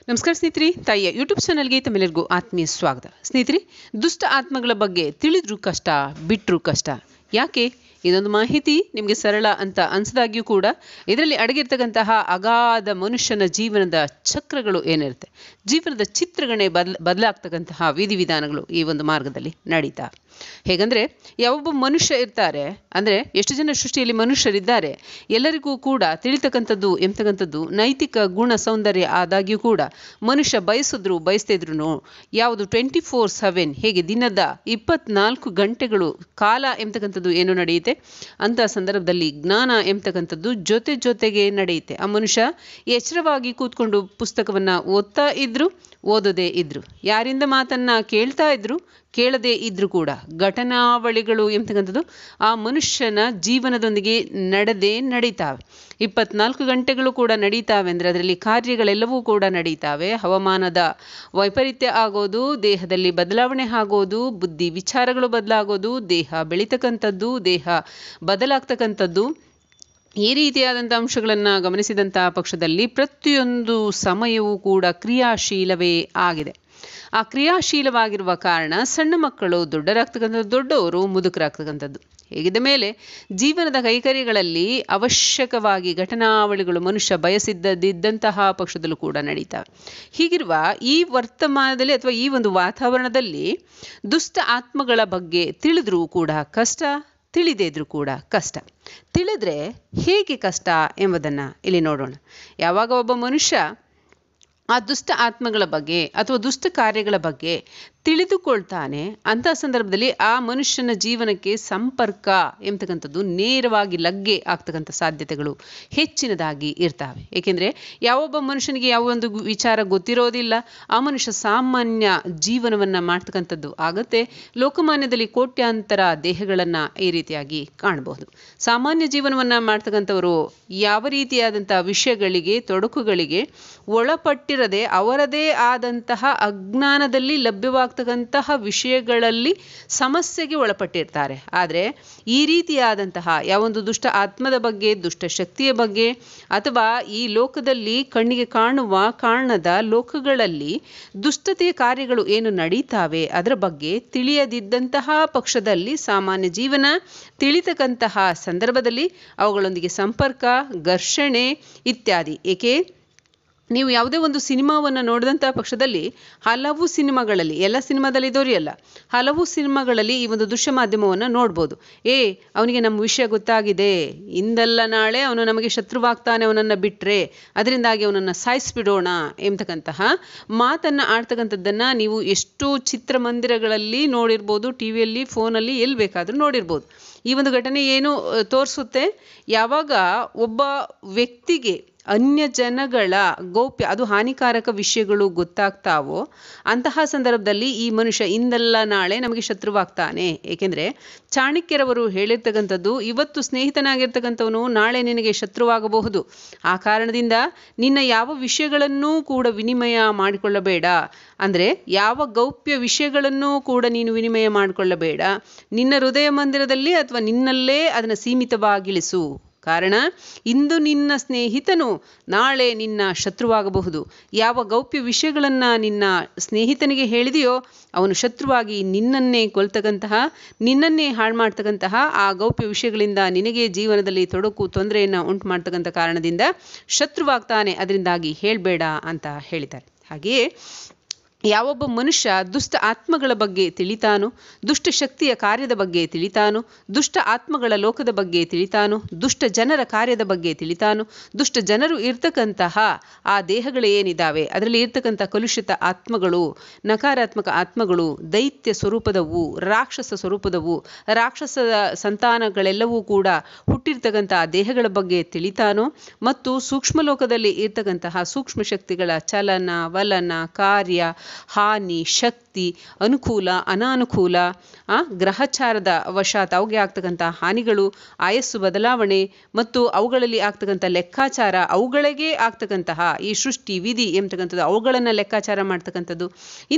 ನಮಸ್ಕಾರ ಸ್ನೇಹಿತರೆ, ತಾಯಿಯ ಯೂಟ್ಯೂಬ್ ಚಾನಲ್ಗೆ ತಮ್ಮೆಲ್ಲರಿಗೂ ಆತ್ಮೀಯ ಸ್ವಾಗತ. ಸ್ನೇಹಿತರೆ, ದುಷ್ಟ ಆತ್ಮಗಳ ಬಗ್ಗೆ ತಿಳಿದ್ರೂ ಕಷ್ಟ, ಬಿಟ್ಟರೂ ಕಷ್ಟ. ಯಾಕೆ? ಇದೊಂದು ಮಾಹಿತಿ ನಿಮಗೆ ಸರಳ ಅಂತ ಅನಿಸಿದಾಗ್ಯೂ ಕೂಡ ಇದರಲ್ಲಿ ಅಡಗಿರ್ತಕ್ಕಂತಹ ಅಗಾಧ ಮನುಷ್ಯನ ಜೀವನದ ಚಕ್ರಗಳು ಏನಿರುತ್ತೆ, ಜೀವನದ ಚಿತ್ರಗಣೆ ಬದಲಾಗ್ತಕ್ಕಂತಹ ವಿಧಿವಿಧಾನಗಳು ಈ ಒಂದು ಮಾರ್ಗದಲ್ಲಿ ನಡೀತಾ. ಹೇಗಂದರೆ, ಯಾವೊಬ್ಬ ಮನುಷ್ಯ ಇರ್ತಾರೆ ಅಂದರೆ ಎಷ್ಟು ಜನ ಸೃಷ್ಟಿಯಲ್ಲಿ ಮನುಷ್ಯರಿದ್ದಾರೆ, ಎಲ್ಲರಿಗೂ ಕೂಡ ತಿಳಿತಕ್ಕಂಥದ್ದು ಎಂಬತಕ್ಕಂಥದ್ದು ನೈತಿಕ ಗುಣ ಸೌಂದರ್ಯ ಆದಾಗ್ಯೂ ಕೂಡ ಮನುಷ್ಯ ಬಯಸ್ತಿದ್ರು ಯಾವುದು 24/7 ಹೇಗೆ ದಿನದ 24 ಗಂಟೆಗಳು ಕಾಲ ಎಂಬತಕ್ಕಂಥದ್ದು ಏನು ನಡೆಯುತ್ತೆ, ಅಂಥ ಸಂದರ್ಭದಲ್ಲಿ ಜ್ಞಾನ ಎಂಬತಕ್ಕಂಥದ್ದು ಜೊತೆಗೆ ನಡೆಯುತ್ತೆ. ಆ ಮನುಷ್ಯ ಎಚ್ಚರವಾಗಿ ಕೂತ್ಕೊಂಡು ಪುಸ್ತಕವನ್ನು ಓದೋದೇ ಇದ್ರು, ಯಾರಿಂದ ಮಾತನ್ನ ಕೇಳ್ತಾ ಇದ್ರು, ಕೇಳದೇ ಇದ್ರು ಕೂಡ ಘಟನಾವಳಿಗಳು ಎಂಬತಕ್ಕಂಥದ್ದು ಆ ಮನುಷ್ಯನ ಜೀವನದೊಂದಿಗೆ ನಡೀತಾವೆ. 24 ಗಂಟೆಗಳು ಕೂಡ ನಡೀತಾವೆ ಅಂದರೆ ಅದರಲ್ಲಿ ಕಾರ್ಯಗಳೆಲ್ಲವೂ ಕೂಡ ನಡೀತಾವೆ. ಹವಾಮಾನದ ವೈಪರೀತ್ಯ ಆಗೋದು, ದೇಹದಲ್ಲಿ ಬದಲಾವಣೆ ಆಗೋದು, ಬುದ್ಧಿ ವಿಚಾರಗಳು ಬದಲಾಗೋದು, ದೇಹ ಬೆಳೀತಕ್ಕಂಥದ್ದು, ದೇಹ ಬದಲಾಗ್ತಕ್ಕಂಥದ್ದು, ಈ ರೀತಿಯಾದಂಥ ಅಂಶಗಳನ್ನು ಗಮನಿಸಿದಂಥ ಪಕ್ಷದಲ್ಲಿ ಪ್ರತಿಯೊಂದು ಸಮಯವೂ ಕೂಡ ಕ್ರಿಯಾಶೀಲವೇ ಆಗಿದೆ. ಆ ಕ್ರಿಯಾಶೀಲವಾಗಿರುವ ಕಾರಣ ಸಣ್ಣ ಮಕ್ಕಳು ದೊಡ್ಡರಾಗ್ತಕ್ಕಂಥದ್ದು, ದೊಡ್ಡವರು ಮುದುಕರಾಗ್ತಕ್ಕಂಥದ್ದು. ಹೇಗಿದ್ದ ಮೇಲೆ ಜೀವನದ ಕೈಕರ್ಯಗಳಲ್ಲಿ ಅವಶ್ಯಕವಾಗಿ ಘಟನಾವಳಿಗಳು ಮನುಷ್ಯ ಬಯಸಿದ್ದಂತಹ ಪಕ್ಷದಲ್ಲೂ ಕೂಡ ನಡೀತವೆ. ಹೀಗಿರುವ ಈ ವರ್ತಮಾನದಲ್ಲಿ ಅಥವಾ ಈ ಒಂದು ವಾತಾವರಣದಲ್ಲಿ ದುಷ್ಟ ಆತ್ಮಗಳ ಬಗ್ಗೆ ತಿಳಿದ್ರೂ ಕೂಡ ಕಷ್ಟ, ತಿಳಿದೇ ಇದ್ರೂ ಕೂಡ ಕಷ್ಟ. ತಿಳಿದ್ರೆ ಹೇಗೆ ಕಷ್ಟ ಎಂಬುದನ್ನು ಇಲ್ಲಿ ನೋಡೋಣ. ಯಾವಾಗ ಒಬ್ಬ ಮನುಷ್ಯ ಆ ದುಷ್ಟ ಆತ್ಮಗಳ ಬಗ್ಗೆ ಅಥವಾ ದುಷ್ಟ ಕಾರ್ಯಗಳ ಬಗ್ಗೆ ತಿಳಿದುಕೊಳ್ತಾನೆ, ಅಂಥ ಸಂದರ್ಭದಲ್ಲಿ ಆ ಮನುಷ್ಯನ ಜೀವನಕ್ಕೆ ಸಂಪರ್ಕ ಎಂಬತಕ್ಕಂಥದ್ದು ನೇರವಾಗಿ ಲಗ್ಗೆ ಆಗ್ತಕ್ಕಂಥ ಸಾಧ್ಯತೆಗಳು ಹೆಚ್ಚಿನದಾಗಿ ಇರ್ತವೆ. ಏಕೆಂದರೆ ಯಾವೊಬ್ಬ ಮನುಷ್ಯನಿಗೆ ಯಾವೊಂದು ವಿಚಾರ ಗೊತ್ತಿರೋದಿಲ್ಲ, ಆ ಮನುಷ್ಯ ಸಾಮಾನ್ಯ ಜೀವನವನ್ನು ಮಾಡ್ತಕ್ಕಂಥದ್ದು ಆಗತ್ತೆ. ಲೋಕಮಾನ್ಯದಲ್ಲಿ ಕೋಟ್ಯಾಂತರ ದೇಹಗಳನ್ನು ಈ ರೀತಿಯಾಗಿ ಕಾಣಬಹುದು. ಸಾಮಾನ್ಯ ಜೀವನವನ್ನು ಮಾಡ್ತಕ್ಕಂಥವರು ಯಾವ ರೀತಿಯಾದಂಥ ವಿಷಯಗಳಿಗೆ, ತೊಡಕುಗಳಿಗೆ ಒಳಪಟ್ಟಿರದೆ ಅವರದೇ ಆದಂತಹ ಅಜ್ಞಾನದಲ್ಲಿ ಲಭ್ಯವಾಗ್ತಕ್ಕಂತಹ ವಿಷಯಗಳಲ್ಲಿ ಸಮಸ್ಯೆಗೆ ಒಳಪಟ್ಟಿರ್ತಾರೆ. ಆದರೆ ಈ ರೀತಿಯಾದಂತಹ ಯಾವೊಂದು ದುಷ್ಟ ಆತ್ಮದ ಬಗ್ಗೆ, ದುಷ್ಟ ಶಕ್ತಿಯ ಬಗ್ಗೆ ಅಥವಾ ಈ ಲೋಕದಲ್ಲಿ ಕಣ್ಣಿಗೆ ಕಾಣದ ಲೋಕಗಳಲ್ಲಿ ದುಷ್ಟತೆಯ ಕಾರ್ಯಗಳು ಏನು ನಡೀತಾವೆ ಅದರ ಬಗ್ಗೆ ತಿಳಿಯದಿದ್ದಂತಹ ಪಕ್ಷದಲ್ಲಿ ಸಾಮಾನ್ಯ ಜೀವನ ತಿಳಿತಕ್ಕಂತಹ ಸಂದರ್ಭದಲ್ಲಿ ಅವುಗಳೊಂದಿಗೆ ಸಂಪರ್ಕ, ಘರ್ಷಣೆ ಇತ್ಯಾದಿ. ಏಕೆ? ನೀವು ಯಾವುದೇ ಒಂದು ಸಿನಿಮಾವನ್ನು ನೋಡಿದಂಥ ಪಕ್ಷದಲ್ಲಿ ಹಲವು ಸಿನಿಮಾಗಳಲ್ಲಿ, ಎಲ್ಲ ಸಿನಿಮಾದಲ್ಲಿ ದೊರೆಯಲ್ಲ, ಹಲವು ಸಿನಿಮಾಗಳಲ್ಲಿ ಈ ಒಂದು ದೃಶ್ಯ ಮಾಧ್ಯಮವನ್ನು ನೋಡ್ಬೋದು. ಅವನಿಗೆ ನಮ್ಮ ವಿಷಯ ಗೊತ್ತಾಗಿದೆ, ಇಂದಲ್ಲ ನಾಳೆ ಅವನು ನಮಗೆ ಶತ್ರುವಾಗ್ತಾನೆ, ಅವನನ್ನು ಬಿಟ್ಟರೆ ಅದರಿಂದಾಗಿ ಅವನನ್ನು ಸಾಯಿಸಿಬಿಡೋಣ ಎಂಬತಕ್ಕಂತಹ ಮಾತನ್ನು ಆಡ್ತಕ್ಕಂಥದ್ದನ್ನು ನೀವು ಎಷ್ಟೋ ಚಿತ್ರಮಂದಿರಗಳಲ್ಲಿ ನೋಡಿರ್ಬೋದು, ಟಿವಿಯಲ್ಲಿ, ಫೋನಲ್ಲಿ, ಎಲ್ಲಿ ಬೇಕಾದರೂ ನೋಡಿರ್ಬೋದು. ಈ ಒಂದು ಘಟನೆ ಏನು ತೋರಿಸುತ್ತೆ, ಯಾವಾಗ ಒಬ್ಬ ವ್ಯಕ್ತಿಗೆ ಅನ್ಯ ಜನಗಳ ಗೌಪ್ಯ, ಅದು ಹಾನಿಕಾರಕ ವಿಷಯಗಳು ಗೊತ್ತಾಗ್ತಾವೋ ಅಂತಹ ಸಂದರ್ಭದಲ್ಲಿ ಈ ಮನುಷ್ಯ ಇಂದಲ್ಲ ನಾಳೆ ನಮಗೆ ಶತ್ರುವಾಗ್ತಾನೆ. ಏಕೆಂದರೆ ಚಾಣಕ್ಯರವರು ಹೇಳಿರ್ತಕ್ಕಂಥದ್ದು, ಇವತ್ತು ಸ್ನೇಹಿತನಾಗಿರ್ತಕ್ಕಂಥವನು ನಾಳೆ ನಿನಗೆ ಶತ್ರುವಾಗಬಹುದು. ಆ ಕಾರಣದಿಂದ ನಿನ್ನ ಯಾವ ವಿಷಯಗಳನ್ನೂ ಕೂಡ ವಿನಿಮಯ ಮಾಡಿಕೊಳ್ಳಬೇಡ. ಅಂದರೆ ಯಾವ ಗೌಪ್ಯ ವಿಷಯಗಳನ್ನೂ ಕೂಡ ನೀನು ವಿನಿಮಯ ಮಾಡಿಕೊಳ್ಳಬೇಡ. ನಿನ್ನ ಹೃದಯ ಮಂದಿರದಲ್ಲಿ ಅಥವಾ ನಿನ್ನಲ್ಲೇ ಅದನ್ನು ಸೀಮಿತವಾಗಿಳಿಸು. ಕಾರಣ ಇಂದು ನಿನ್ನ ಸ್ನೇಹಿತನು ನಾಳೆ ನಿನ್ನ ಶತ್ರುವಾಗಬಹುದು. ಯಾವ ಗೌಪ್ಯ ವಿಷಯಗಳನ್ನು ನಿನ್ನ ಸ್ನೇಹಿತನಿಗೆ ಹೇಳಿದೆಯೋ ಅವನು ಶತ್ರುವಾಗಿ ನಿನ್ನನ್ನೇ ಕೊಲ್ತಕ್ಕಂತಹ, ನಿನ್ನನ್ನೇ ಹಾಳು ಮಾಡ್ತಕ್ಕಂತಹ, ಆ ಗೌಪ್ಯ ವಿಷಯಗಳಿಂದ ನಿನಗೆ ಜೀವನದಲ್ಲಿ ತೊಂದರೆಯನ್ನು ಉಂಟು ಮಾಡ್ತಕ್ಕಂಥ ಕಾರಣದಿಂದ ಶತ್ರುವಾಗ್ತಾನೆ. ಅದರಿಂದಾಗಿ ಹೇಳಬೇಡ ಅಂತ ಹೇಳಿದ್ದಾರೆ. ಹಾಗೆಯೇ ಯಾವೊಬ್ಬ ಮನುಷ್ಯ ದುಷ್ಟ ಆತ್ಮಗಳ ಬಗ್ಗೆ ತಿಳಿತಾನೋ, ದುಷ್ಟ ಶಕ್ತಿಯ ಕಾರ್ಯದ ಬಗ್ಗೆ ತಿಳಿತಾನೋ, ದುಷ್ಟ ಆತ್ಮಗಳ ಲೋಕದ ಬಗ್ಗೆ ತಿಳಿತಾನೋ, ದುಷ್ಟ ಜನರ ಕಾರ್ಯದ ಬಗ್ಗೆ ತಿಳಿತಾನೋ, ದುಷ್ಟ ಜನರು ಇರ್ತಕ್ಕಂತಹ ಆ ದೇಹಗಳು ಏನಿದ್ದಾವೆ ಅದರಲ್ಲಿ ಇರ್ತಕ್ಕಂಥ ಕಲುಷಿತ ಆತ್ಮಗಳು, ನಕಾರಾತ್ಮಕ ಆತ್ಮಗಳು, ದೈತ್ಯ ಸ್ವರೂಪದವು, ರಾಕ್ಷಸ ಸ್ವರೂಪದವು, ರಾಕ್ಷಸದ ಸಂತಾನಗಳೆಲ್ಲವೂ ಕೂಡ ಹುಟ್ಟಿರ್ತಕ್ಕಂಥ ದೇಹಗಳ ಬಗ್ಗೆ ತಿಳಿತಾನೋ, ಮತ್ತು ಸೂಕ್ಷ್ಮ ಲೋಕದಲ್ಲಿ ಇರ್ತಕ್ಕಂತಹ ಸೂಕ್ಷ್ಮ ಶಕ್ತಿಗಳ ಚಲನ, ವಲನ, ಕಾರ್ಯ, ಹಾನಿ, ಶಕ್ತಿ, ಅನುಕೂಲ, ಅನಾನುಕೂಲ, ಗ್ರಹಚಾರದ ವಶಾತ್ ಅವುಗೆ ಆಗ್ತಕ್ಕಂಥ ಹಾನಿಗಳು, ಆಯಸ್ಸು ಬದಲಾವಣೆ ಮತ್ತು ಅವುಗಳಲ್ಲಿ ಆಗ್ತಕ್ಕಂಥ ಲೆಕ್ಕಾಚಾರ, ಅವುಗಳಿಗೆ ಆಗ್ತಕ್ಕಂತಹ ಈ ಸೃಷ್ಟಿ ವಿಧಿ ಎಂಬತಕ್ಕಂಥದ್ದು, ಅವುಗಳನ್ನು ಲೆಕ್ಕಾಚಾರ ಮಾಡ್ತಕ್ಕಂಥದ್ದು,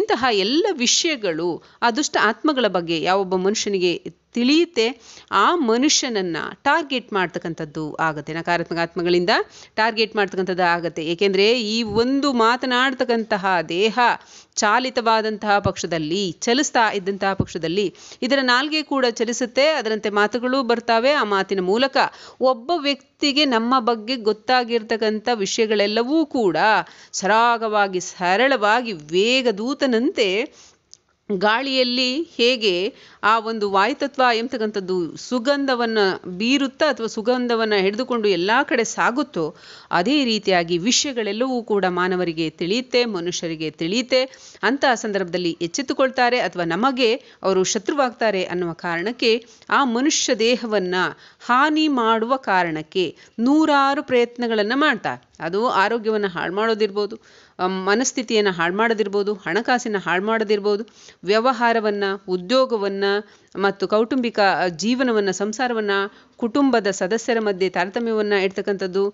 ಇಂತಹ ಎಲ್ಲ ವಿಷಯಗಳು ಆ ದುಷ್ಟ ಆತ್ಮಗಳ ಬಗ್ಗೆ ಯಾವೊಬ್ಬ ಮನುಷ್ಯನಿಗೆ ತಿಳಿಯುತ್ತೆ, ಆ ಮನುಷ್ಯನನ್ನು ಟಾರ್ಗೆಟ್ ಮಾಡ್ತಕ್ಕಂಥದ್ದು ಆಗುತ್ತೆ. ನಕಾರಾತ್ಮಕ ಆತ್ಮಗಳಿಂದ ಟಾರ್ಗೆಟ್ ಮಾಡ್ತಕ್ಕಂಥದ್ದು ಆಗುತ್ತೆ. ಏಕೆಂದರೆ ಈ ಒಂದು ಮಾತನಾಡ್ತಕ್ಕಂತಹ ದೇಹ ಚಾಲಿತವಾದಂತಹ ಪಕ್ಷದಲ್ಲಿ, ಚಲಿಸ್ತಾ ಇದ್ದಂತಹ ಪಕ್ಷದಲ್ಲಿ ಇದರ ನಾಲ್ಗೆ ಕೂಡ ಚಲಿಸುತ್ತೆ, ಅದರಂತೆ ಮಾತುಗಳು ಬರ್ತಾವೆ. ಆ ಮಾತಿನ ಮೂಲಕ ಒಬ್ಬ ವ್ಯಕ್ತಿಗೆ ನಮ್ಮ ಬಗ್ಗೆ ಗೊತ್ತಾಗಿರ್ತಕ್ಕಂಥ ವಿಷಯಗಳೆಲ್ಲವೂ ಕೂಡ ಸರಾಗವಾಗಿ, ಸರಳವಾಗಿ, ವೇಗದೂತನಂತೆ ಗಾಳಿಯಲ್ಲಿ ಹೇಗೆ ಆ ಒಂದು ವಾಯುತತ್ವ ಎಂಬತಕ್ಕಂಥದ್ದು ಸುಗಂಧವನ್ನು ಬೀರುತ್ತಾ ಅಥವಾ ಸುಗಂಧವನ್ನು ಹಿಡಿದುಕೊಂಡು ಎಲ್ಲ ಕಡೆ ಸಾಗುತ್ತೋ, ಅದೇ ರೀತಿಯಾಗಿ ವಿಷಯಗಳೆಲ್ಲವೂ ಕೂಡ ಮಾನವರಿಗೆ ತಿಳಿಯುತ್ತೆ, ಮನುಷ್ಯರಿಗೆ ತಿಳಿಯುತ್ತೆ. ಅಂತಹ ಸಂದರ್ಭದಲ್ಲಿ ಎಚ್ಚೆತ್ತುಕೊಳ್ತಾರೆ ಅಥವಾ ನಮಗೆ ಅವರು ಶತ್ರುವಾಗ್ತಾರೆ ಅನ್ನುವ ಕಾರಣಕ್ಕೆ ಆ ಮನುಷ್ಯ ದೇಹವನ್ನು ಹಾನಿ ಮಾಡುವ ಕಾರಣಕ್ಕೆ ನೂರಾರು ಪ್ರಯತ್ನಗಳನ್ನು ಮಾಡ್ತಾರೆ. ಅದು ಆರೋಗ್ಯವನ್ನು ಹಾಳು ಮಾಡೋದಿರ್ಬೋದು, ಮನಸ್ಥಿತಿಯನ್ನು ಹಾಳು ಮಾಡೋದಿರ್ಬೋದು, ಹಣಕಾಸಿನ ಹಾಳು ಮಾಡೋದಿರ್ಬೋದು, ವ್ಯವಹಾರವನ್ನು, ಉದ್ಯೋಗವನ್ನು ಮತ್ತು ಕೌಟುಂಬಿಕ ಜೀವನವನ್ನು, ಸಂಸಾರವನ್ನು, ಕುಟುಂಬದ ಸದಸ್ಯರ ಮಧ್ಯೆ ತಾರತಮ್ಯವನ್ನು ಇಡ್ತಕ್ಕಂಥದ್ದು,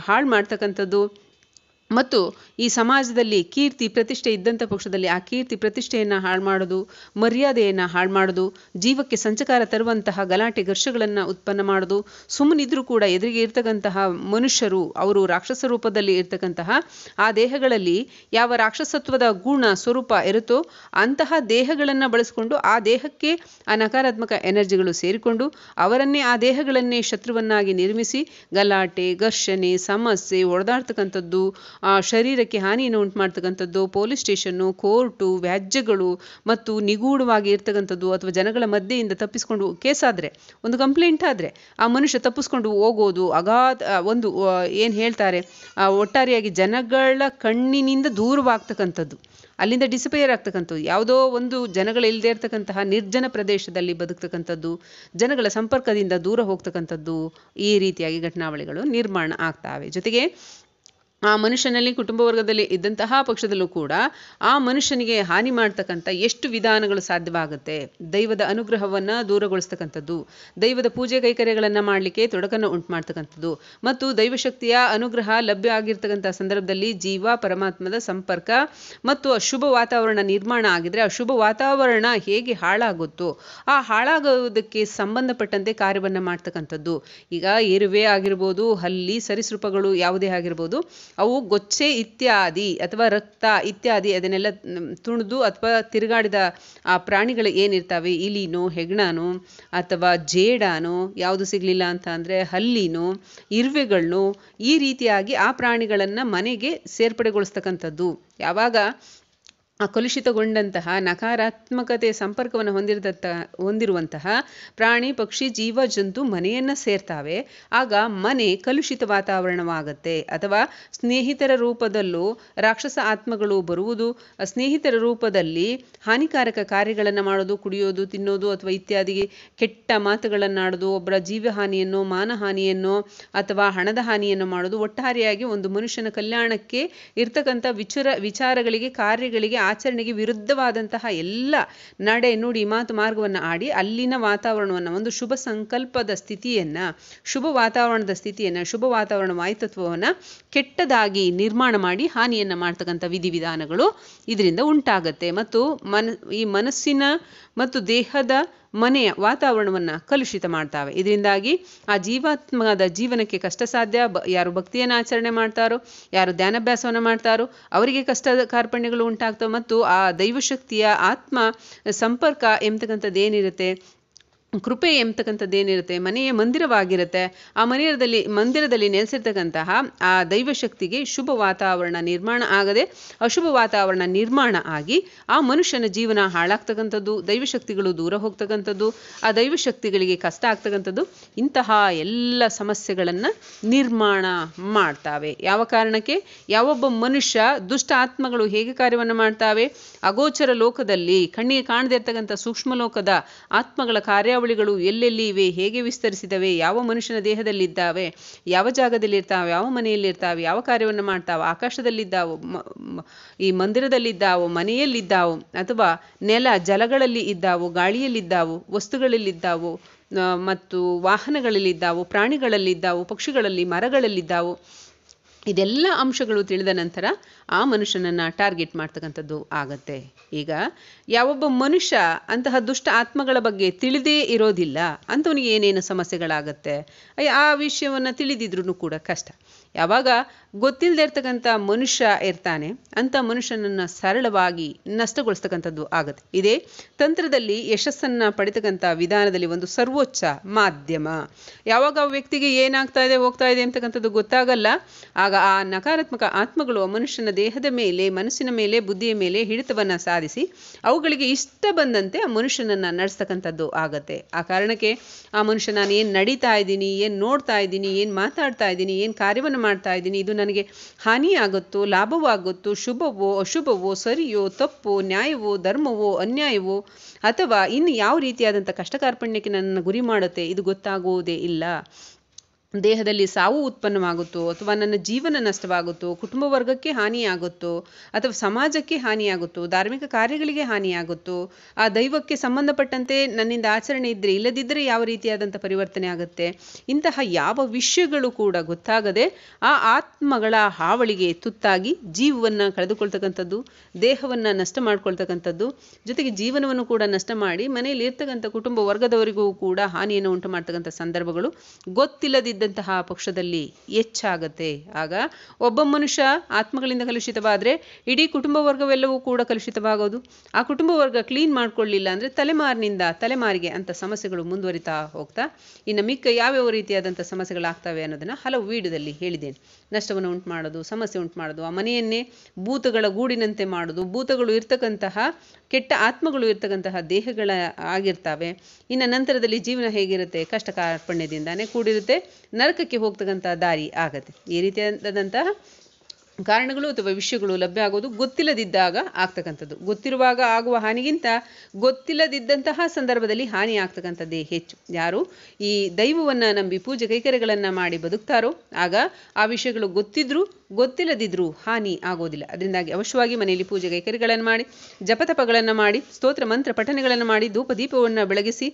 ಹಾಳು ಮಾಡ್ತಕ್ಕಂಥದ್ದು, ಮತ್ತು ಈ ಸಮಾಜದಲ್ಲಿ ಕೀರ್ತಿ ಪ್ರತಿಷ್ಠೆ ಇದ್ದಂಥ ಪಕ್ಷದಲ್ಲಿ ಆ ಕೀರ್ತಿ ಪ್ರತಿಷ್ಠೆಯನ್ನು ಹಾಳು ಮಾಡೋದು, ಮರ್ಯಾದೆಯನ್ನು ಹಾಳು ಮಾಡೋದು, ಜೀವಕ್ಕೆ ಸಂಚಕಾರ ತರುವಂತಹ ಗಲಾಟೆ ಘರ್ಷಗಳನ್ನು ಉತ್ಪನ್ನ ಮಾಡೋದು. ಸುಮ್ಮನಿದ್ರೂ ಕೂಡ ಎದುರಿಗೆ ಇರ್ತಕ್ಕಂತಹ ಮನುಷ್ಯರು ಅವರು ರಾಕ್ಷಸ ರೂಪದಲ್ಲಿ ಇರ್ತಕ್ಕಂತಹ ಆ ದೇಹಗಳಲ್ಲಿ ಯಾವ ರಾಕ್ಷಸತ್ವದ ಗುಣ ಸ್ವರೂಪ ಇರುತ್ತೋ ಅಂತಹ ದೇಹಗಳನ್ನು ಬಳಸಿಕೊಂಡು ಆ ದೇಹಕ್ಕೆ ಆ ನಕಾರಾತ್ಮಕ ಎನರ್ಜಿಗಳು ಸೇರಿಕೊಂಡು ಅವರನ್ನೇ, ಆ ದೇಹಗಳನ್ನೇ ಶತ್ರುವನ್ನಾಗಿ ನಿರ್ಮಿಸಿ ಗಲಾಟೆ, ಘರ್ಷಣೆ, ಸಮಸ್ಯೆ, ಹೊಡೆದಾಡ್ತಕ್ಕಂಥದ್ದು, ಶರೀರಕ್ಕೆ ಹಾನಿಯನ್ನು ಉಂಟು ಮಾಡ್ತಕ್ಕಂಥದ್ದು, ಪೊಲೀಸ್ ಸ್ಟೇಷನ್ನು, ಕೋರ್ಟು, ವ್ಯಾಜ್ಯಗಳು ಮತ್ತು ನಿಗೂಢವಾಗಿ ಇರ್ತಕ್ಕಂಥದ್ದು, ಅಥವಾ ಜನಗಳ ಮಧ್ಯೆಯಿಂದ ತಪ್ಪಿಸ್ಕೊಂಡು ಕೇಸಾದರೆ, ಒಂದು ಕಂಪ್ಲೇಂಟ್ ಆದರೆ ಆ ಮನುಷ್ಯ ತಪ್ಪಿಸ್ಕೊಂಡು ಹೋಗೋದು, ಒಂದು ಏನು ಹೇಳ್ತಾರೆ, ಒಟ್ಟಾರೆಯಾಗಿ ಜನಗಳ ಕಣ್ಣಿನಿಂದ ದೂರವಾಗ್ತಕ್ಕಂಥದ್ದು, ಅಲ್ಲಿಂದ ಡಿಸಪೇರ್ ಆಗ್ತಕ್ಕಂಥದ್ದು, ಯಾವುದೋ ಒಂದು ಜನಗಳಿಲ್ಲದೆ ಇರ್ತಕ್ಕಂತಹ ನಿರ್ಜನ ಪ್ರದೇಶದಲ್ಲಿ ಬದುಕ್ತಕ್ಕಂಥದ್ದು, ಜನಗಳ ಸಂಪರ್ಕದಿಂದ ದೂರ ಹೋಗ್ತಕ್ಕಂಥದ್ದು, ಈ ರೀತಿಯಾಗಿ ಘಟನಾವಳಿಗಳು ನಿರ್ಮಾಣ ಆಗ್ತವೆ. ಜೊತೆಗೆ ಆ ಮನುಷ್ಯನಲ್ಲಿ, ಕುಟುಂಬ ವರ್ಗದಲ್ಲಿ ಇದ್ದಂತಹ ಪಕ್ಷದಲ್ಲೂ ಕೂಡ ಆ ಮನುಷ್ಯನಿಗೆ ಹಾನಿ ಮಾಡ್ತಕ್ಕಂಥ ಎಷ್ಟು ವಿಧಾನಗಳು ಸಾಧ್ಯವಾಗುತ್ತೆ. ದೈವದ ಅನುಗ್ರಹವನ್ನು ದೂರಗೊಳಿಸ್ತಕ್ಕಂಥದ್ದು, ದೈವದ ಪೂಜೆ ಕೈಕರ್ಯಗಳನ್ನು ಮಾಡಲಿಕ್ಕೆ ತೊಡಕನ್ನು ಉಂಟು ಮಾಡ್ತಕ್ಕಂಥದ್ದು, ಮತ್ತು ದೈವಶಕ್ತಿಯ ಅನುಗ್ರಹ ಲಭ್ಯ ಆಗಿರ್ತಕ್ಕಂಥ ಸಂದರ್ಭದಲ್ಲಿ ಜೀವ ಪರಮಾತ್ಮದ ಸಂಪರ್ಕ ಮತ್ತು ಅಶುಭ ವಾತಾವರಣ ನಿರ್ಮಾಣ ಆಗಿದ್ರೆ ಅಶುಭ ವಾತಾವರಣ ಹೇಗೆ ಹಾಳಾಗುತ್ತೋ ಆ ಹಾಳಾಗೋದಕ್ಕೆ ಸಂಬಂಧಪಟ್ಟಂತೆ ಕಾರ್ಯವನ್ನು ಮಾಡ್ತಕ್ಕಂಥದ್ದು. ಈಗ ಇರುವೆ ಆಗಿರ್ಬೋದು, ಹಲ್ಲಿ, ಸರೀಸೃಪಗಳು ಯಾವುದೇ ಆಗಿರ್ಬೋದು, ಅವು ಗೊಚ್ಚೆ ಇತ್ಯಾದಿ ಅಥವಾ ರಕ್ತ ಇತ್ಯಾದಿ ಅದನ್ನೆಲ್ಲ ತುಣಿದು ಅಥವಾ ತಿರುಗಾಡಿದ ಆ ಪ್ರಾಣಿಗಳು ಏನಿರ್ತವೆ, ಇಲಿನೋ, ಹೆಗ್ಣನೋ ಅಥವಾ ಜೇಡನೋ, ಯಾವುದು ಸಿಗಲಿಲ್ಲ ಅಂತ ಅಂದರೆ ಹಲ್ಲಿನೋ, ಇರುವೆಗಳನ್ನೋ, ಈ ರೀತಿಯಾಗಿ ಆ ಪ್ರಾಣಿಗಳನ್ನು ಮನೆಗೆ ಸೇರ್ಪಡೆಗೊಳಿಸ್ತಕ್ಕಂಥದ್ದು. ಯಾವಾಗ ಆ ಕಲುಷಿತಗೊಂಡಂತಹ ನಕಾರಾತ್ಮಕತೆ ಸಂಪರ್ಕವನ್ನು ಹೊಂದಿರುವಂತಹ ಪ್ರಾಣಿ, ಪಕ್ಷಿ, ಜೀವ, ಜಂತು ಮನೆಯನ್ನು ಸೇರ್ತಾವೆ, ಆಗ ಮನೆ ಕಲುಷಿತ ವಾತಾವರಣವಾಗುತ್ತೆ. ಅಥವಾ ಸ್ನೇಹಿತರ ರೂಪದಲ್ಲೂ ರಾಕ್ಷಸ ಆತ್ಮಗಳು ಬರುವುದು, ಸ್ನೇಹಿತರ ರೂಪದಲ್ಲಿ ಹಾನಿಕಾರಕ ಕಾರ್ಯಗಳನ್ನು ಮಾಡೋದು, ಕುಡಿಯೋದು, ತಿನ್ನೋದು ಅಥವಾ ಇತ್ಯಾದಿ ಕೆಟ್ಟ ಮಾತುಗಳನ್ನಾಡೋದು, ಒಬ್ಬರ ಜೀವಹಾನಿಯನ್ನು, ಮಾನಹಾನಿಯನ್ನು ಅಥವಾ ಹಣದ ಹಾನಿಯನ್ನು ಮಾಡೋದು, ಒಟ್ಟಾರೆಯಾಗಿ ಒಂದು ಮನುಷ್ಯನ ಕಲ್ಯಾಣಕ್ಕೆ ಇರ್ತಕ್ಕಂಥ ವಿಚಾರಗಳಿಗೆ, ಕಾರ್ಯಗಳಿಗೆ, ಆಚರಣೆಗೆ ವಿರುದ್ಧವಾದಂತಹ ಎಲ್ಲ ನಡೆ, ನುಡಿ, ಮಾತು, ಮಾರ್ಗವನ್ನು ಆಡಿ ಅಲ್ಲಿನ ವಾತಾವರಣವನ್ನು, ಒಂದು ಶುಭ ಸಂಕಲ್ಪದ ಸ್ಥಿತಿಯನ್ನು, ಶುಭ ವಾತಾವರಣದ ಸ್ಥಿತಿಯನ್ನು, ಶುಭ ವಾತಾವರಣ ವಾಯುತತ್ವವನ್ನು ಕೆಟ್ಟದಾಗಿ ನಿರ್ಮಾಣ ಮಾಡಿ ಹಾನಿಯನ್ನು ಮಾಡ್ತಕ್ಕಂಥ ವಿಧಿವಿಧಾನಗಳು ಇದರಿಂದ ಉಂಟಾಗತ್ತೆ. ಮತ್ತು ಈ ಮನಸ್ಸಿನ ಮತ್ತು ದೇಹದ ಮನೆಯ ವಾತಾವರಣವನ್ನು ಕಲುಷಿತ ಮಾಡ್ತಾವೆ. ಇದರಿಂದಾಗಿ ಆ ಜೀವಾತ್ಮದ ಜೀವನಕ್ಕೆ ಕಷ್ಟ ಸಾಧ್ಯ. ಯಾರು ಭಕ್ತಿಯನ್ನು ಆಚರಣೆ ಮಾಡ್ತಾರೋ, ಯಾರು ಧ್ಯಾನಾಭ್ಯಾಸವನ್ನು ಮಾಡ್ತಾರೋ ಅವರಿಗೆ ಕಷ್ಟ ಕಾರ್ಪಣ್ಯಗಳು ಉಂಟಾಗ್ತವೆ. ಮತ್ತು ಆ ದೈವಶಕ್ತಿಯ ಆತ್ಮ ಸಂಪರ್ಕ ಎಂಬತಕ್ಕಂಥದ್ದು ಏನಿರುತ್ತೆ, ಕೃಪೆ ಎಂಬತಕ್ಕಂಥದ್ದೇನಿರುತ್ತೆ, ಮನೆಯ ಮಂದಿರವಾಗಿರುತ್ತೆ. ಆ ಮಂದಿರದಲ್ಲಿ ನೆಲೆಸಿರ್ತಕ್ಕಂತಹ ಆ ದೈವಶಕ್ತಿಗೆ ಶುಭ ವಾತಾವರಣ ನಿರ್ಮಾಣ ಆಗದೆ ಅಶುಭ ವಾತಾವರಣ ನಿರ್ಮಾಣ ಆಗಿ ಆ ಮನುಷ್ಯನ ಜೀವನ ಹಾಳಾಗ್ತಕ್ಕಂಥದ್ದು, ದೈವಶಕ್ತಿಗಳು ದೂರ ಹೋಗ್ತಕ್ಕಂಥದ್ದು, ಆ ದೈವಶಕ್ತಿಗಳಿಗೆ ಕಷ್ಟ ಆಗ್ತಕ್ಕಂಥದ್ದು, ಇಂತಹ ಎಲ್ಲ ಸಮಸ್ಯೆಗಳನ್ನು ನಿರ್ಮಾಣ ಮಾಡ್ತಾವೆ. ಯಾವ ಕಾರಣಕ್ಕೆ? ಯಾವೊಬ್ಬ ಮನುಷ್ಯ ದುಷ್ಟ ಆತ್ಮಗಳು ಹೇಗೆ ಕಾರ್ಯವನ್ನು ಮಾಡ್ತಾವೆ, ಅಗೋಚರ ಲೋಕದಲ್ಲಿ ಕಣ್ಣಿಗೆ ಕಾಣದೇ ಇರ್ತಕ್ಕಂಥ ಸೂಕ್ಷ್ಮ ಲೋಕದ ಆತ್ಮಗಳ ಕಾರ್ಯಾವಳಿಗಳು ಎಲ್ಲೆಲ್ಲಿ ಇವೆ, ಹೇಗೆ ವಿಸ್ತರಿಸಿದವೆ, ಯಾವ ಮನುಷ್ಯನ ದೇಹದಲ್ಲಿದ್ದಾವೆ, ಯಾವ ಜಾಗದಲ್ಲಿರ್ತಾವೆ, ಯಾವ ಮನೆಯಲ್ಲಿರ್ತಾವೆ, ಯಾವ ಕಾರ್ಯವನ್ನು ಮಾಡ್ತಾವೆ, ಆಕಾಶದಲ್ಲಿದ್ದಾವೋ, ಈ ಮಂದಿರದಲ್ಲಿದ್ದಾವೋ, ಮನೆಯಲ್ಲಿದ್ದಾವೋ, ಅಥವಾ ನೆಲ ಜಲಗಳಲ್ಲಿ ಇದ್ದಾವೋ, ಗಾಳಿಯಲ್ಲಿದ್ದಾವೋ, ವಸ್ತುಗಳಲ್ಲಿದ್ದಾವೋ, ಮತ್ತು ವಾಹನಗಳಲ್ಲಿದ್ದಾವೋ, ಪ್ರಾಣಿಗಳಲ್ಲಿದ್ದಾವೋ, ಪಕ್ಷಿಗಳಲ್ಲಿ, ಮರಗಳಲ್ಲಿದ್ದಾವೋ, ಇದೆಲ್ಲ ಅಂಶಗಳು ತಿಳಿದ ನಂತರ ಆ ಮನುಷ್ಯನನ್ನು ಟಾರ್ಗೆಟ್ ಮಾಡ್ತಕ್ಕಂಥದ್ದು ಆಗತ್ತೆ. ಈಗ ಯಾವೊಬ್ಬ ಮನುಷ್ಯ ಅಂತಹ ದುಷ್ಟ ಆತ್ಮಗಳ ಬಗ್ಗೆ ತಿಳಿದೇ ಇರೋದಿಲ್ಲ, ಅಂಥವನಿಗೆ ಏನೇನು ಸಮಸ್ಯೆಗಳಾಗತ್ತೆ, ಆ ವಿಷಯವನ್ನು ತಿಳಿದಿದ್ರೂ ಕೂಡ ಕಷ್ಟ. ಯಾವಾಗ ಗೊತ್ತಿಲ್ಲದೆ ಇರ್ತಕ್ಕಂಥ ಮನುಷ್ಯ ಇರ್ತಾನೆ, ಅಂಥ ಮನುಷ್ಯನನ್ನು ಸರಳವಾಗಿ ನಷ್ಟಗೊಳಿಸ್ತಕ್ಕಂಥದ್ದು ಆಗುತ್ತೆ. ಇದೇ ತಂತ್ರದಲ್ಲಿ ಯಶಸ್ಸನ್ನು ಪಡಿತಕ್ಕಂಥ ವಿಧಾನದಲ್ಲಿ ಒಂದು ಸರ್ವೋಚ್ಚ ಮಾಧ್ಯಮ. ಯಾವಾಗ ಆ ವ್ಯಕ್ತಿಗೆ ಏನಾಗ್ತಾ ಇದೆ ಹೋಗ್ತಾ ಇದೆ ಅಂತಕ್ಕಂಥದ್ದು ಗೊತ್ತಾಗಲ್ಲ, ಆಗ ಆ ನಕಾರಾತ್ಮಕ ಆತ್ಮಗಳು ಆ ಮನುಷ್ಯನ ದೇಹದ ಮೇಲೆ, ಮನಸ್ಸಿನ ಮೇಲೆ, ಬುದ್ಧಿಯ ಮೇಲೆ ಹಿಡಿತವನ್ನು ಸಾಧಿಸಿ ಅವುಗಳಿಗೆ ಇಷ್ಟ ಬಂದಂತೆ ಆ ಮನುಷ್ಯನನ್ನು ನಡೆಸ್ತಕ್ಕಂಥದ್ದು ಆಗತ್ತೆ. ಆ ಕಾರಣಕ್ಕೆ ಆ ಮನುಷ್ಯ ನಾನು ಏನು ನಡೀತಾ ಇದ್ದೀನಿ, ಏನು ನೋಡ್ತಾ ಇದ್ದೀನಿ, ಏನು ಮಾತಾಡ್ತಾ ಇದ್ದೀನಿ, ಏನು ಕಾರ್ಯವನ್ನು ಮಾಡ್ತಾ ಇದ್ದೀನಿ, ಇದು ನನಗೆ ಹಾನಿಯಾಗುತ್ತೋ, ಲಾಭವಾಗುತ್ತೋ, ಶುಭವೋ ಅಶುಭವೋ, ಸರಿಯೋ ತಪ್ಪೋ, ನ್ಯಾಯವೋ ಧರ್ಮವೋ ಅನ್ಯಾಯವೋ, ಅಥವಾ ಇನ್ನು ಯಾವ ರೀತಿಯಾದಂಥ ಕಷ್ಟ ಕಾರ್ಪಣ್ಯಕ್ಕೆ ನನ್ನನ್ನು ಗುರಿ ಮಾಡುತ್ತೆ, ಇದು ಗೊತ್ತಾಗುವುದೇ ಇಲ್ಲ. ದೇಹದಲ್ಲಿ ಸಾವು ಉತ್ಪನ್ನವಾಗುತ್ತೋ, ಅಥವಾ ನನ್ನ ಜೀವನ ನಷ್ಟವಾಗುತ್ತೋ, ಕುಟುಂಬ ವರ್ಗಕ್ಕೆ ಹಾನಿಯಾಗುತ್ತೋ, ಅಥವಾ ಸಮಾಜಕ್ಕೆ ಹಾನಿಯಾಗುತ್ತೋ, ಧಾರ್ಮಿಕ ಕಾರ್ಯಗಳಿಗೆ ಹಾನಿಯಾಗುತ್ತೋ, ಆ ದೈವಕ್ಕೆ ಸಂಬಂಧಪಟ್ಟಂತೆ ನನ್ನಿಂದ ಆಚರಣೆ ಇದ್ದರೆ ಇಲ್ಲದಿದ್ದರೆ ಯಾವ ರೀತಿಯಾದಂಥ ಪರಿವರ್ತನೆ ಆಗುತ್ತೆ, ಇಂತಹ ಯಾವ ವಿಷಯಗಳು ಕೂಡ ಗೊತ್ತಾಗದೆ ಆ ಆತ್ಮಗಳ ಹಾವಳಿಗೆ ತುತ್ತಾಗಿ ಜೀವವನ್ನು ಕಳೆದುಕೊಳ್ತಕ್ಕಂಥದ್ದು, ದೇಹವನ್ನು ನಷ್ಟ ಮಾಡ್ಕೊಳ್ತಕ್ಕಂಥದ್ದು, ಜೊತೆಗೆ ಜೀವನವನ್ನು ಕೂಡ ನಷ್ಟ ಮಾಡಿ ಮನೆಯಲ್ಲಿ ಇರ್ತಕ್ಕಂಥ ಕುಟುಂಬ ವರ್ಗದವರಿಗೂ ಕೂಡ ಹಾನಿಯನ್ನು ಉಂಟು ಮಾಡ್ತಕ್ಕಂಥ ಸಂದರ್ಭಗಳು ಗೊತ್ತಿಲ್ಲದಿದ್ದ ಪಕ್ಷದಲ್ಲಿ ಹೆಚ್ಚಾಗತ್ತೆ. ಆಗ ಒಬ್ಬ ಮನುಷ್ಯ ಆತ್ಮಗಳಿಂದ ಕಲುಷಿತವಾದರೆ ಇಡೀ ಕುಟುಂಬ ವರ್ಗವೆಲ್ಲವೂ ಕೂಡ ಕಲುಷಿತವಾಗೋದು. ಆ ಕುಟುಂಬ ವರ್ಗ ಕ್ಲೀನ್ ಮಾಡ್ಕೊಳ್ಳಿಲ್ಲ ಅಂದರೆ ತಲೆಮಾರಿನಿಂದ ತಲೆಮಾರಿಗೆ ಅಂತ ಸಮಸ್ಯೆಗಳು ಮುಂದುವರಿತಾ ಹೋಗ್ತಾ ಇನ್ನು ಮಿಕ್ಕ ಯಾವ್ಯಾವ ರೀತಿಯಾದಂಥ ಸಮಸ್ಯೆಗಳಾಗ್ತವೆ ಅನ್ನೋದನ್ನು ಹಲವು ವಿಡಿಯೋದಲ್ಲಿ ಹೇಳಿದ್ದೇನೆ. ನಷ್ಟವನ್ನು ಉಂಟು ಮಾಡೋದು, ಸಮಸ್ಯೆ ಉಂಟು ಮಾಡೋದು, ಆ ಮನೆಯನ್ನೇ ಭೂತಗಳ ಗೂಡಿನಂತೆ ಮಾಡೋದು, ಭೂತಗಳು ಇರ್ತಕ್ಕಂತಹ ಕೆಟ್ಟ ಆತ್ಮಗಳು ಇರ್ತಕ್ಕಂತಹ ದೇಹಗಳ ಆಗಿರ್ತವೆ. ಇನ್ನು ನಂತರದಲ್ಲಿ ಜೀವನ ಹೇಗಿರುತ್ತೆ, ಕಷ್ಟ ಕಾರ್ಪಣ್ಯದಿಂದಾನೇ ಕೂಡಿರುತ್ತೆ, ನರಕಕ್ಕೆ ಹೋಗ್ತಕ್ಕಂಥ ದಾರಿ ಆಗತ್ತೆ. ಈ ರೀತಿಯಾದಂತಹ ಕಾರಣಗಳು ಅಥವಾ ವಿಷಯಗಳು ಲಭ್ಯ ಆಗೋದು ಗೊತ್ತಿಲ್ಲದಿದ್ದಾಗ ಆಗ್ತಕ್ಕಂಥದ್ದು. ಗೊತ್ತಿರುವಾಗ ಆಗುವ ಹಾನಿಗಿಂತ ಗೊತ್ತಿಲ್ಲದಿದ್ದಂತಹ ಸಂದರ್ಭದಲ್ಲಿ ಹಾನಿ ಆಗ್ತಕ್ಕಂಥದ್ದೇ ಹೆಚ್ಚು. ಯಾರು ಈ ದೈವವನ್ನು ನಂಬಿ ಪೂಜೆ ಕೈಕರ್ಯಗಳನ್ನು ಮಾಡಿ ಬದುಕ್ತಾರೋ ಆಗ ಆ ವಿಷಯಗಳು ಗೊತ್ತಿಲ್ಲದಿದ್ರೂ ಹಾನಿ ಆಗೋದಿಲ್ಲ. ಅದರಿಂದಾಗಿ ಅವಶ್ಯವಾಗಿ ಮನೆಯಲ್ಲಿ ಪೂಜೆ ಕೈಕರ್ಯಗಳನ್ನು ಮಾಡಿ, ಜಪತಪಗಳನ್ನು ಮಾಡಿ, ಸ್ತೋತ್ರ ಮಂತ್ರ ಪಠಣೆಗಳನ್ನು ಮಾಡಿ, ಧೂಪ ದೀಪವನ್ನು ಬೆಳಗಿಸಿ,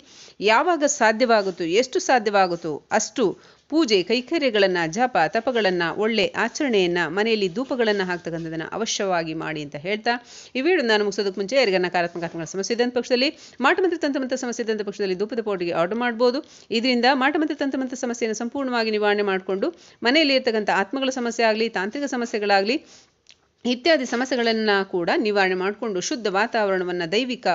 ಯಾವಾಗ ಸಾಧ್ಯವಾಗುತ್ತೋ, ಎಷ್ಟು ಸಾಧ್ಯವಾಗುತ್ತೋ ಅಷ್ಟು ಪೂಜೆ ಕೈಕರ್ಯಗಳನ್ನು, ಜಪ ತಪಗಳನ್ನು, ಒಳ್ಳೆ ಆಚರಣೆಯನ್ನು, ಮನೆಯಲ್ಲಿ ಧೂಪಗಳನ್ನು ಹಾಕ್ತಕ್ಕಂಥದ್ದನ್ನು ಅವಶ್ಯವಾಗಿ ಮಾಡಿ ಅಂತ ಹೇಳ್ತಾ ಈ ವಿಡಿಯೋ ನಾನು ಮುಗಿಸೋದಕ್ಕೆ ಮುಂಚೆ ಯಾರಿಗ ನಕಾರಾತ್ಮಕ ಆತ್ಮಗಳ ಸಮಸ್ಯೆ ಇದ್ದಂಥ ಪಕ್ಷದಲ್ಲಿ ಮಾಟಮಂತ್ರ ತಂತ್ರಮಂತ್ರ ಸಮಸ್ಯೆ ಇದ್ದಂಥ ಪಕ್ಷದಲ್ಲಿ ಧೂಪದ ಪೌಡರ್ಗೆ ಆರ್ಡರ್ ಮಾಡ್ಬೋದು. ಇದರಿಂದ ಮಾಟಮಂತ್ರ ತಂತ್ರಮಂತ್ರ ಸಮಸ್ಯೆಯನ್ನು ಸಂಪೂರ್ಣವಾಗಿ ನಿವಾರಣೆ ಮಾಡಿಕೊಂಡು ಮನೆಯಲ್ಲಿ ಇರ್ತಕ್ಕಂಥ ಆತ್ಮಗಳ ಸಮಸ್ಯೆ ಆಗಲಿ, ತಾಂತ್ರಿಕ ಸಮಸ್ಯೆಗಳಾಗಲಿ ಇತ್ಯಾದಿ ಸಮಸ್ಯೆಗಳನ್ನು ಕೂಡ ನಿವಾರಣೆ ಮಾಡಿಕೊಂಡು ಶುದ್ಧ ವಾತಾವರಣವನ್ನು ದೈವಿಕ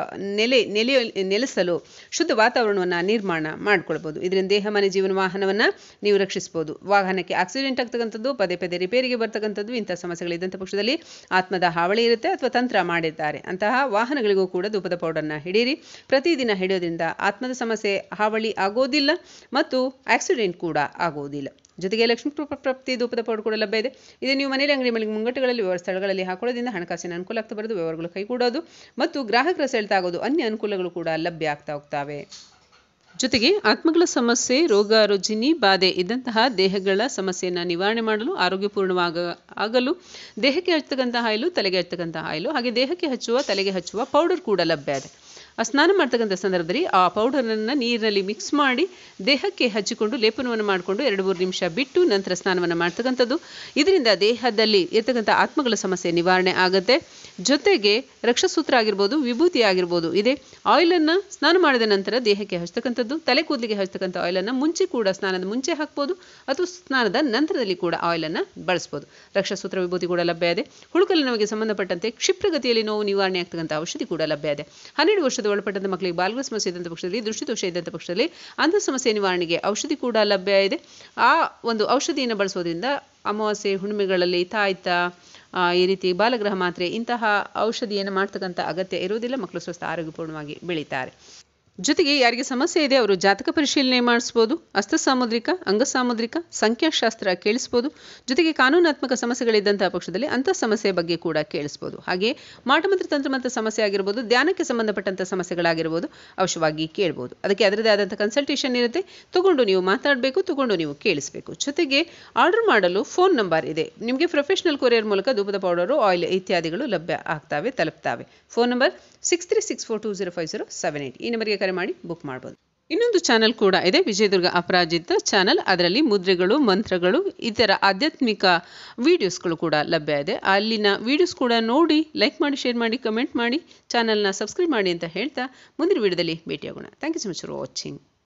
ನೆಲೆಸಲು ಶುದ್ಧ ವಾತಾವರಣವನ್ನು ನಿರ್ಮಾಣ ಮಾಡ್ಕೊಳ್ಬೋದು. ಇದರಿಂದ ದೇಹ, ಮನೆ, ಜೀವನ, ವಾಹನವನ್ನು ನೀವು ರಕ್ಷಿಸ್ಬೋದು. ವಾಹನಕ್ಕೆ ಆಕ್ಸಿಡೆಂಟ್ ಆಗ್ತಕ್ಕಂಥದ್ದು, ಪದೇ ಪದೇ ರಿಪೇರಿಗೆ ಬರ್ತಕ್ಕಂಥದ್ದು, ಇಂಥ ಸಮಸ್ಯೆಗಳಿದ್ದಂಥ ಪಕ್ಷದಲ್ಲಿ ಆತ್ಮದ ಹಾವಳಿ ಇರುತ್ತೆ ಅಥವಾ ತಂತ್ರ ಮಾಡಿರ್ತಾರೆ. ಅಂತಹ ವಾಹನಗಳಿಗೂ ಕೂಡ ಧೂಪದ ಪೌಡರ್ನ ಹಿಡೀರಿ. ಪ್ರತಿದಿನ ಹಿಡಿಯೋದ್ರಿಂದ ಆತ್ಮದ ಸಮಸ್ಯೆ ಹಾವಳಿ ಆಗೋದಿಲ್ಲ ಮತ್ತು ಆಕ್ಸಿಡೆಂಟ್ ಕೂಡ ಆಗೋದಿಲ್ಲ. ಜೊತೆಗೆ ಲಕ್ಷ್ಮೀ ಪ್ರಾಪ್ತಿ ಧೂಪದ ಪೌಡರ್ ಕೂಡ ಲಭ್ಯ ಇದೆ. ಇದು ನೀವು ಮನೆಯಲ್ಲಿ, ಅಂಗಡಿ ಮೇಲೆ, ಮುಂಗಟ್ಟುಗಳಲ್ಲಿ, ವ್ಯವಹಾರ ಸ್ಥಳಗಳಲ್ಲಿ ಹಾಕೊಳ್ಳೋದ್ರಿಂದ ಹಣಕಾಸಿನ ಅನುಕೂಲ ಆಗ್ತಾ ಬರೋದು, ವ್ಯವಹಾರಗಳು ಕೈಗೂಡೋದು ಮತ್ತು ಗ್ರಾಹಕರ ಸೆಳೆತ ಆಗೋದು, ಅನ್ಯ ಅನುಕೂಲಗಳು ಕೂಡ ಲಭ್ಯ ಆಗ್ತಾ ಹೋಗ್ತವೆ. ಜೊತೆಗೆ ಆತ್ಮಗಳ ಸಮಸ್ಯೆ, ರೋಗ ರುಜಿನಿ ಬಾಧೆ ಇದ್ದಂತಹ ದೇಹಗಳ ಸಮಸ್ಯೆಯನ್ನು ನಿವಾರಣೆ ಮಾಡಲು, ಆರೋಗ್ಯಪೂರ್ಣವಾಗಲು ದೇಹಕ್ಕೆ ಹಚ್ಚತಕ್ಕಂಥ ಆಯಿಲು, ತಲೆಗೆ ಹಚ್ಚತಕ್ಕಂಥ ಆಯಿಲು, ಹಾಗೆ ದೇಹಕ್ಕೆ ಹಚ್ಚುವ, ತಲೆಗೆ ಹಚ್ಚುವ ಪೌಡರ್ ಕೂಡ ಲಭ್ಯ ಇದೆ. ಆ ಸ್ನಾನ ಮಾಡ್ತಕ್ಕಂಥ ಸಂದರ್ಭದಲ್ಲಿ ಆ ಪೌಡರನ್ನು ನೀರಿನಲ್ಲಿ ಮಿಕ್ಸ್ ಮಾಡಿ ದೇಹಕ್ಕೆ ಹಚ್ಚಿಕೊಂಡು ಲೇಪನವನ್ನು ಮಾಡಿಕೊಂಡು 2-3 ನಿಮಿಷ ಬಿಟ್ಟು ನಂತರ ಸ್ನಾನವನ್ನು ಮಾಡ್ತಕ್ಕಂಥದ್ದು. ಇದರಿಂದ ದೇಹದಲ್ಲಿ ಇರ್ತಕ್ಕಂಥ ಆತ್ಮಗಳ ಸಮಸ್ಯೆ ನಿವಾರಣೆ ಆಗುತ್ತೆ. ಜೊತೆಗೆ ರಕ್ಷಸೂತ್ರ ಆಗಿರ್ಬೋದು, ವಿಭೂತಿ ಆಗಿರ್ಬೋದು, ಇದೆ ಆಯಿಲನ್ನು ಸ್ನಾನ ಮಾಡಿದ ನಂತರ ದೇಹಕ್ಕೆ ಹಚ್ಚತಕ್ಕಂಥದ್ದು. ತಲೆ ಕೂದಲಿಗೆ ಹಚ್ಚತಕ್ಕಂಥ ಆಯಿಲನ್ನು ಮುಂಚೆ ಕೂಡ ಸ್ನಾನದ ಮುಂಚೆ ಹಾಕ್ಬೋದು ಅಥವಾ ಸ್ನಾನದ ನಂತರದಲ್ಲಿ ಕೂಡ ಆಯಿಲನ್ನು ಬಳಸ್ಬೋದು. ರಕ್ಷಸೂತ್ರ ವಿಭೂತಿ ಕೂಡ ಲಭ್ಯ ಇದೆ. ಹುಳುಕಲ್ಲಿ ನೋವಿಗೆ ಸಂಬಂಧಪಟ್ಟಂತೆ ಕ್ಷಿಪ್ರಗತಿಯಲ್ಲಿ ನೋವು ನಿವಾರಣೆ ಆಗ್ತಕ್ಕಂಥ ಔಷಧಿ ಕೂಡ ಲಭ್ಯ ಇದೆ. 12 ವರ್ಷದ ಒಳಪಟ್ಟಂತ ಮಕ್ಕಳಿಗೆ ಬಾಲ್ಗಳ ಸಮಸ್ಯೆ ಇದ್ದಂಥ ಪಕ್ಷದಲ್ಲಿ, ದೃಷ್ಟಿದೋಷ ಇದ್ದಂಥ ಪಕ್ಷದಲ್ಲಿ ಅಂಥ ಸಮಸ್ಯೆ ನಿವಾರಣೆಗೆ ಔಷಧಿ ಕೂಡ ಲಭ್ಯ ಇದೆ. ಆ ಒಂದು ಔಷಧಿಯನ್ನು ಬಳಸೋದ್ರಿಂದ ಅಮಾವಾಸ್ಯೆ ಹುಣ್ಣಿಮೆಗಳಲ್ಲಿ ತಾಯ್ತ, ಈ ರೀತಿ ಬಾಲಗ್ರಹ ಮಾತ್ರೆ ಇಂತಹ ಔಷಧಿಯನ್ನು ಮಾಡ್ತಕ್ಕಂಥ ಅಗತ್ಯ ಇರುವುದಿಲ್ಲ. ಮಕ್ಕಳು ಸ್ವಸ್ಥ ಆರೋಗ್ಯಪೂರ್ಣವಾಗಿ ಬೆಳೀತಾರೆ. ಜೊತೆಗೆ ಯಾರಿಗೆ ಸಮಸ್ಯೆ ಇದೆ ಅವರು ಜಾತಕ ಪರಿಶೀಲನೆ ಮಾಡಿಸ್ಬೋದು, ಹಸ್ತ ಸಾಮುದ್ರಿಕ, ಅಂಗ ಸಾಮುದ್ರಿಕ, ಸಂಖ್ಯಾಶಾಸ್ತ್ರ ಕೇಳಿಸ್ಬೋದು. ಜೊತೆಗೆ ಕಾನೂನಾತ್ಮಕ ಸಮಸ್ಯೆಗಳಿದ್ದಂತಹ ಪಕ್ಷದಲ್ಲಿ ಅಂಥ ಸಮಸ್ಯೆ ಬಗ್ಗೆ ಕೂಡ ಕೇಳಿಸ್ಬೋದು. ಹಾಗೆ ಮಾಟಮಂತ್ರ ತಂತ್ರಮಂತ್ರ ಸಮಸ್ಯೆ ಆಗಿರ್ಬೋದು, ಧ್ಯಾನಕ್ಕೆ ಸಂಬಂಧಪಟ್ಟಂಥ ಸಮಸ್ಯೆಗಳಾಗಿರ್ಬೋದು, ಅವಶ್ಯವಾಗಿ ಕೇಳ್ಬೋದು. ಅದಕ್ಕೆ ಅದರದೇ ಆದಂಥ ಕನ್ಸಲ್ಟೇಷನ್ ಇರುತ್ತೆ. ತಗೊಂಡು ನೀವು ಮಾತಾಡಬೇಕು, ತಗೊಂಡು ನೀವು ಕೇಳಿಸ್ಬೇಕು. ಜೊತೆಗೆ ಆರ್ಡರ್ ಮಾಡಲು ಫೋನ್ ನಂಬರ್ ಇದೆ. ನಿಮಗೆ ಪ್ರೊಫೆಷನಲ್ ಕೊರಿಯರ್ ಮೂಲಕ ಧೂಪದ ಪೌಡರು, ಆಯಿಲ್ ಇತ್ಯಾದಿಗಳು ಲಭ್ಯ ಆಗ್ತವೆ, ತಲುಪ್ತವೆ. Phone number 6364205078. ಈ ನಂಬರ್ಗೆ ಕರೆ ಮಾಡಿ ಬುಕ್ ಮಾಡ್ಬೋದು. ಇನ್ನೊಂದು ಚಾನಲ್ ಕೂಡ ಇದೆ, ವಿಜಯದುರ್ಗ ಅಪರಾಜಿತ ಚಾನಲ್. ಅದರಲ್ಲಿ ಮುದ್ರೆಗಳು, ಮಂತ್ರಗಳು, ಇತರ ಆಧ್ಯಾತ್ಮಿಕ ವಿಡಿಯೋಸ್ಗಳು ಕೂಡ ಲಭ್ಯ ಇದೆ. ಅಲ್ಲಿನ ವಿಡಿಯೋಸ್ ಕೂಡ ನೋಡಿ, ಲೈಕ್ ಮಾಡಿ, ಶೇರ್ ಮಾಡಿ, ಕಮೆಂಟ್ ಮಾಡಿ, ಚಾನಲ್ನ ಸಬ್ಸ್ಕ್ರೈಬ್ ಮಾಡಿ ಅಂತ ಹೇಳ್ತಾ ಮುಂದಿನ ವಿಡಿಯೋದಲ್ಲಿ ಭೇಟಿಯಾಗೋಣ. Thank you so much for watching.